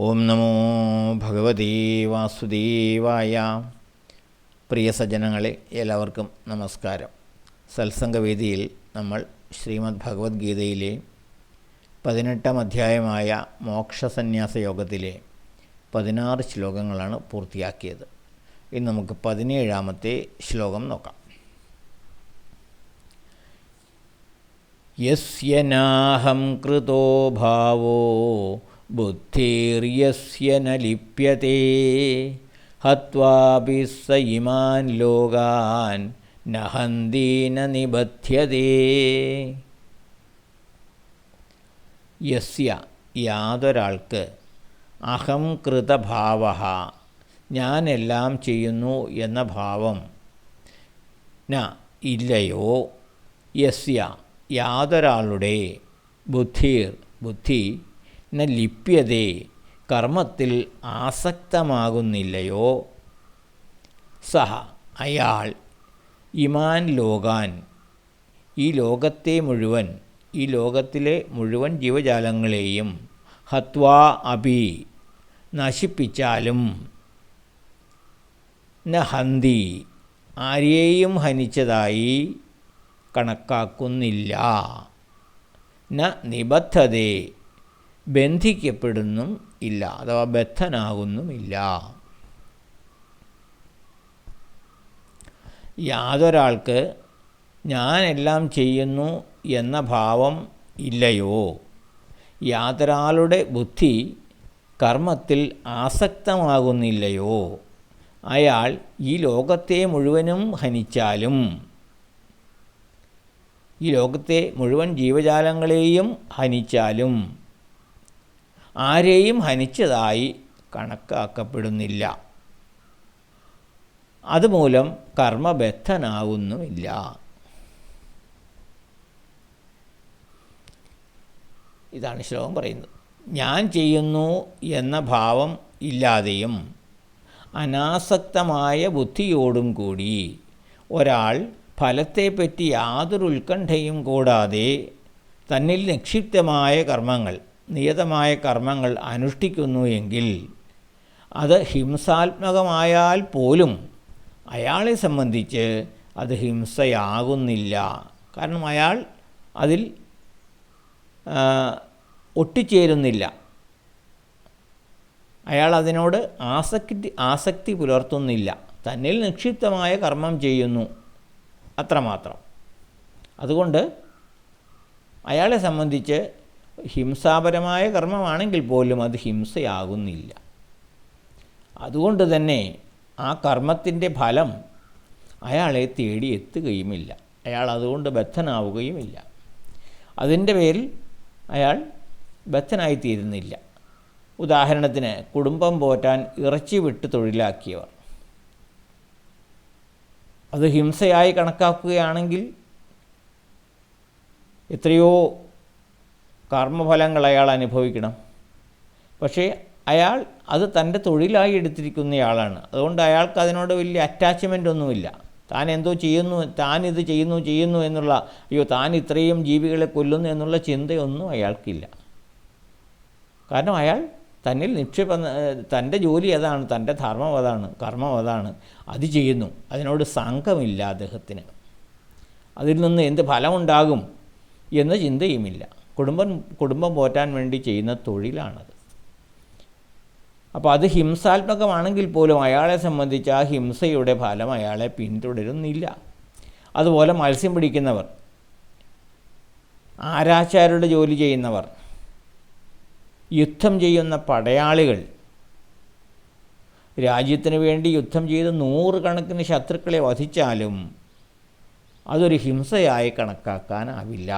ഓം നമോ ഭഗവതീ വാസുദേവായ. പ്രിയ സജ്ജനങ്ങളെ, എല്ലാവർക്കും നമസ്കാരം. സത്സംഗവേദിയിൽ നമ്മൾ ശ്രീമദ് ഭഗവത്ഗീതയിലെ 18-ാം അധ്യായമായ മോക്ഷസന്യാസ യോഗത്തിലെ 16 ശ്ലോകങ്ങളാണ് പൂർത്തിയാക്കിയത്. ഇന്ന് നമുക്ക് 17-ാമത്തെ ശ്ലോകം നോക്കാം. യസ്യ നാഹം കൃതോ ഭാവോ ബുദ്ധിർയസ്യ ന ലിപ്യതേ ഹത്വാപി സ ഇമാൻ ലോകാൻ ന ഹന്തി ന നിബധ്യതേ. യസ്യ യാതൊരാൾക്ക് അഹം കൃതഭാവഃ ഞാനെല്ലാം ചെയ്യുന്നു എന്ന ഭാവം ന ഇല്ലയോ, യസ്യ യാതൊരാളുടെ ബുദ്ധി ന ലിപ്യതേ കർമ്മത്തിൽ ആസക്തമാകുന്നില്ലയോ, സഹ അയാൾ ഇമാൻ ലോകാൻ ഈ ലോകത്തെ മുഴുവൻ, ഈ ലോകത്തിലെ മുഴുവൻ ജീവജാലങ്ങളെയും ഹത്വാ അപി നശിപ്പിച്ചാലും ന ഹന്തി ആരെയും ഹനിച്ചതായി കണക്കാക്കുന്നില്ല, ന നിബദ്ധതേ ബന്ധിക്കപ്പെടുന്നും ഇല്ല, അഥവാ ബദ്ധനാകുന്നുമില്ല. യാതൊരാൾക്ക് ഞാനെല്ലാം ചെയ്യുന്നു എന്ന ഭാവം ഇല്ലയോ, യാതൊരാളുടെ ബുദ്ധി കർമ്മത്തിൽ ആസക്തമാകുന്നില്ലയോ, അയാൾ ഈ ലോകത്തെ മുഴുവനും ഹനിച്ചാലും, ഈ ലോകത്തെ മുഴുവൻ ജീവജാലങ്ങളെയും ഹനിച്ചാലും ആരെയും ഹനിച്ചതായി കണക്കാക്കപ്പെടുന്നില്ല, അതുമൂലം കർമ്മബദ്ധനാകുന്നുമില്ല. ഇതാണ് ശ്ലോകം പറയുന്നത്. ഞാൻ ചെയ്യുന്നു എന്ന ഭാവം ഇല്ലാതെയും അനാസക്തമായ ബുദ്ധിയോടും കൂടി ഒരാൾ ഫലത്തെപ്പറ്റി യാതൊരു ഉത്കണ്ഠയും കൂടാതെ തന്നിൽ നിക്ഷിപ്തമായ കർമ്മങ്ങൾ, നിയതമായ കർമ്മങ്ങൾ അനുഷ്ഠിക്കുന്നു എങ്കിൽ അത് ഹിംസാത്മകമായാൽ പോലും അയാളെ സംബന്ധിച്ച് അത് ഹിംസയാകുന്നില്ല. കാരണം അയാൾ അതിൽ ഒട്ടിച്ചേരുന്നില്ല, അയാൾ അതിനോട് ആസക്തി പുലർത്തുന്നില്ല, തന്നിൽ നിക്ഷിപ്തമായ കർമ്മം ചെയ്യുന്നു, അത്രമാത്രം. അതുകൊണ്ട് അയാളെ സംബന്ധിച്ച് ഹിംസാപരമായ കർമ്മമാണെങ്കിൽ പോലും അത് ഹിംസയാകുന്നില്ല. അതുകൊണ്ട് തന്നെ ആ കർമ്മത്തിൻ്റെ ഫലം അയാളെ തേടിയെത്തുകയുമില്ല, അയാൾ അതുകൊണ്ട് ബദ്ധനാവുകയുമില്ല. അതിൻ്റെ പേരിൽ അയാൾ ബദ്ധനായിത്തീരുന്നില്ല. ഉദാഹരണത്തിന്, കുടുംബം പോറ്റാൻ ഇറച്ചി വിട്ട് തൊഴിലാക്കിയവർ അത് ഹിംസയായി കണക്കാക്കുകയാണെങ്കിൽ എത്രയോ കർമ്മഫലങ്ങൾ അയാൾ അനുഭവിക്കണം. പക്ഷേ അയാൾ അത് തൻ്റെ തൊഴിലായി എടുത്തിരിക്കുന്നയാളാണ്. അതുകൊണ്ട് അയാൾക്ക് അതിനോട് വലിയ അറ്റാച്ച്മെൻ്റ് ഒന്നുമില്ല. താൻ എന്തോ ചെയ്യുന്നു, താനിത് ചെയ്യുന്നു എന്നുള്ള, അയ്യോ താൻ ഇത്രയും ജീവികളെ കൊല്ലുന്നു എന്നുള്ള ചിന്തയൊന്നും അയാൾക്കില്ല. കാരണം അയാൾ തന്നിൽ തൻ്റെ ജോലി അതാണ്, തൻ്റെ ധർമ്മം അതാണ്, കർമ്മം അതാണ്, അത് ചെയ്യുന്നു. അതിനോട് സംഘമില്ല അദ്ദേഹത്തിന്. അതിൽ നിന്ന് എന്ത് ഫലമുണ്ടാകും എന്ന ചിന്തയുമില്ല. കുടുംബം പോറ്റാൻ വേണ്ടി ചെയ്യുന്ന തൊഴിലാണത്. അപ്പോൾ അത് ഹിംസാത്മകമാണെങ്കിൽ പോലും അയാളെ സംബന്ധിച്ച് ആ ഹിംസയുടെ ഫലം അയാളെ പിന്തുടരുന്നില്ല. അതുപോലെ മത്സ്യം പിടിക്കുന്നവർ, ആരാച്ചാരുടെ ജോലി ചെയ്യുന്നവർ, യുദ്ധം ചെയ്യുന്ന പടയാളികൾ, രാജ്യത്തിന് വേണ്ടി യുദ്ധം ചെയ്ത് 100 കണക്കിന് ശത്രുക്കളെ വധിച്ചാലും അതൊരു ഹിംസയായി കണക്കാക്കാനാവില്ല.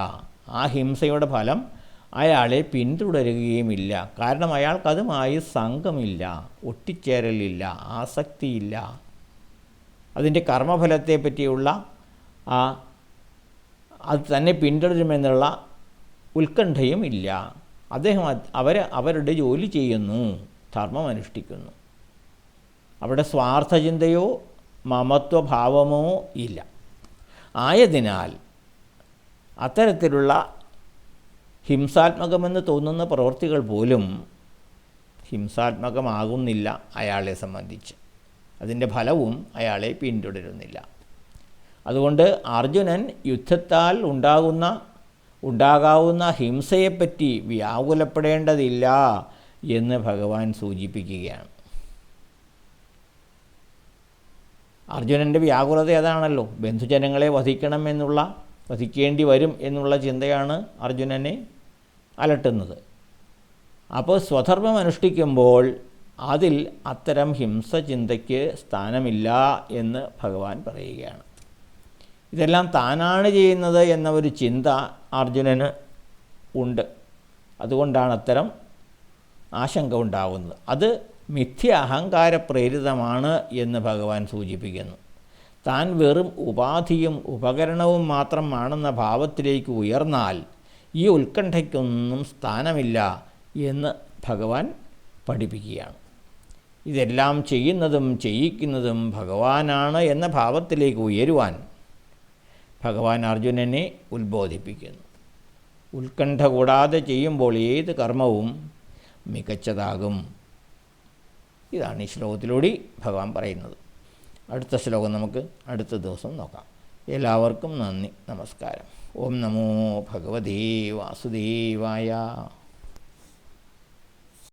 ആ ഹിംസയുടെ ഫലം അയാളെ പിന്തുടരുകയുമില്ല. കാരണം അയാൾക്കതുമായി സംഘമില്ല, ഒട്ടിച്ചേരലില്ല, ആസക്തിയില്ല. അതിൻ്റെ കർമ്മഫലത്തെ പറ്റിയുള്ള അത് തന്നെ പിന്തുടരുമെന്നുള്ള ഉത്കണ്ഠയും ഇല്ല. അദ്ദേഹം അവരുടെ ജോലി ചെയ്യുന്നു, ധർമ്മം അനുഷ്ഠിക്കുന്നു. അവിടെ സ്വാർത്ഥചിന്തയോ മമത്വഭാവമോ ഇല്ല. ആയതിനാൽ അത്തരത്തിലുള്ള ഹിംസാത്മകമെന്ന് തോന്നുന്ന പ്രവൃത്തികൾ പോലും ഹിംസാത്മകമാകുന്നില്ല അയാളെ സംബന്ധിച്ച്. അതിൻ്റെ ഫലവും അയാളെ പിന്തുടരുന്നില്ല. അതുകൊണ്ട് അർജുനൻ യുദ്ധത്താൽ ഉണ്ടാകാവുന്ന ഹിംസയെപ്പറ്റി വ്യാകുലപ്പെടേണ്ടതില്ല എന്ന് ഭഗവാൻ സൂചിപ്പിക്കുകയാണ്. അർജുനൻ്റെ വ്യാകുലത അതാണല്ലോ. ബന്ധുജനങ്ങളെ വധിക്കേണ്ടി വരും എന്നുള്ള ചിന്തയാണ് അർജുനനെ അലട്ടുന്നത്. അപ്പോൾ സ്വധർമ്മം അനുഷ്ഠിക്കുമ്പോൾ അതിൽ അത്തരം ഹിംസചിന്തയ്ക്ക് സ്ഥാനമില്ല എന്ന് ഭഗവാൻ പറയുകയാണ്. ഇതെല്ലാം താനാണ് ചെയ്യുന്നത് എന്ന ഒരു ചിന്ത അർജുനന് ഉണ്ട്. അതുകൊണ്ടാണ് അത്തരം ആശങ്ക ഉണ്ടാവുന്നത്. അത് മിഥ്യ അഹങ്കാരപ്രേരിതമാണ് എന്ന് ഭഗവാൻ സൂചിപ്പിക്കുന്നു. താൻ വെറും ഉപാധിയും ഉപകരണവും മാത്രമാണെന്ന ഭാവത്തിലേക്ക് ഉയർന്നാൽ ഈ ഉത്കണ്ഠയ്ക്കൊന്നും സ്ഥാനമില്ല എന്ന് ഭഗവാൻ പഠിപ്പിക്കുകയാണ്. ഇതെല്ലാം ചെയ്യുന്നതും ചെയ്യിക്കുന്നതും ഭഗവാനാണ് എന്ന ഭാവത്തിലേക്ക് ഉയരുവാൻ ഭഗവാൻ അർജുനനെ ഉത്ബോധിപ്പിക്കുന്നു. ഉത്കണ്ഠ കൂടാതെ ചെയ്യുമ്പോൾ ഏത് കർമ്മവും മികച്ചതാകും. ഇതാണ് ഈ ശ്ലോകത്തിലൂടെ ഭഗവാൻ പറയുന്നത്. അടുത്ത ശ്ലോകം നമുക്ക് അടുത്ത ദിവസം നോക്കാം. എല്ലാവർക്കും നന്ദി, നമസ്കാരം. ഓം നമോ ഭഗവതേ വാസുദേവായ.